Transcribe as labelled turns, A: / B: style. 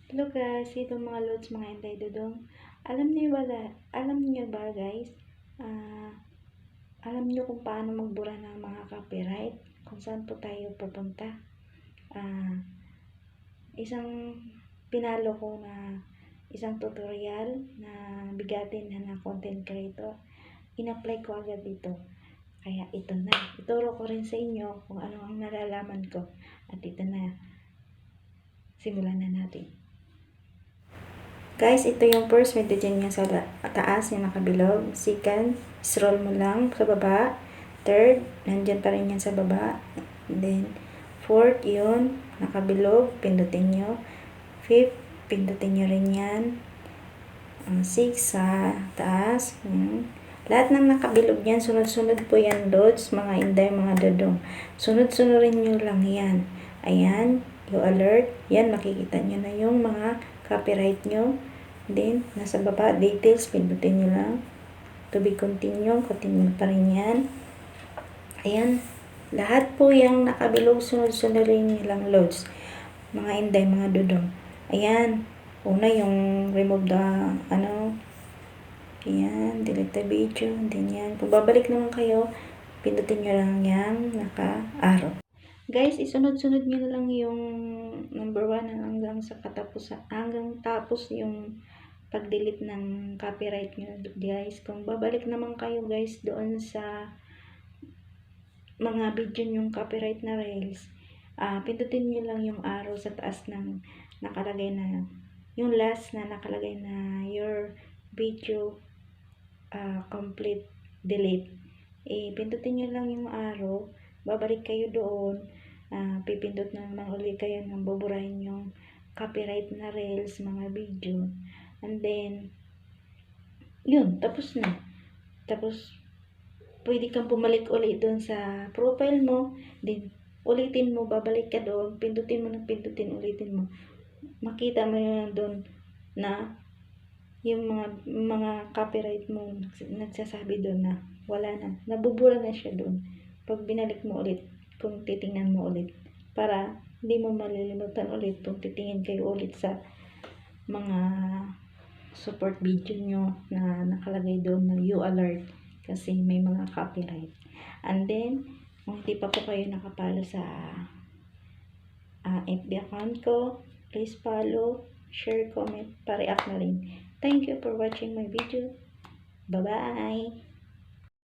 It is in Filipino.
A: Hello guys, ito mga lods, mga Inday Dudong. Alam niyo ba guys, ah, alam niyo kung paano magbura ng mga copyright? Kung saan po tayo pupunta? Ah, isang pinalo ko na isang tutorial na bigatin na content creator. In-apply ko agad dito. Kaya ito na. Ituro ko rin sa inyo kung ano ang nalalaman ko. At ito na. Simulan na natin. Guys, ito yung first, may dyan niya sa taas, yung nakabilog. Second, scroll mo lang sa baba. Third, nandyan pa rin yan sa baba. And then, fourth, yun, nakabilog, pindutin nyo. Fifth, pindutin nyo rin yan. Six, sa taas. Lahat ng nakabilog yan, sunod-sunod po yan, loads, mga Inday, mga dodong. Sunod-sunod nyo lang yan. Ayan, yung alert. Yan, makikita nyo na yung mga copyright nyo. Then, nasa baba, details, pindutin nyo lang. To be continue pa rin yan. Ayan, lahat po yung nakabilog, sunod-sunod rin nilang loads. Mga Inday, mga dodong. Ayan, una yung remove the, ayan, delete the video, then yan. Kung babalik naman kayo, pindutin nyo lang yan, naka-arrow. Guys, isunod-sunod nyo na lang yung number 1 hanggang sa hanggang tapos yung pag-delete ng copyright nyo, guys. Kung babalik naman kayo, guys, doon sa mga video yung copyright na reels, pindutin nyo lang yung arrow sa taas ng nakalagay na, yung last na nakalagay na your video complete delete. Pindutin nyo lang yung arrow, babalik kayo doon, pipindot na naman ulit kayo ng buburahin yung copyright na reels, mga video, and then yun, tapos na. Tapos pwede kang bumalik ulit doon sa profile mo, then ulitin mo, babalik ka doon, pindutin mo ng pindutin, ulitin mo, makita mo yun doon na yung mga copyright mo nagsasabi doon na wala na, nabubura na siya doon pag binalik mo ulit, kung titingnan mo ulit, para hindi mo malilimutan ulit kung titingin kayo ulit sa mga support video nyo na nakalagay doon na you alert, kasi may mga copyright. And then, kung hindi pa po kayo nakapalo sa FB account ko, please follow, share, comment, pa-react na rin. Thank you for watching my video. Bye-bye!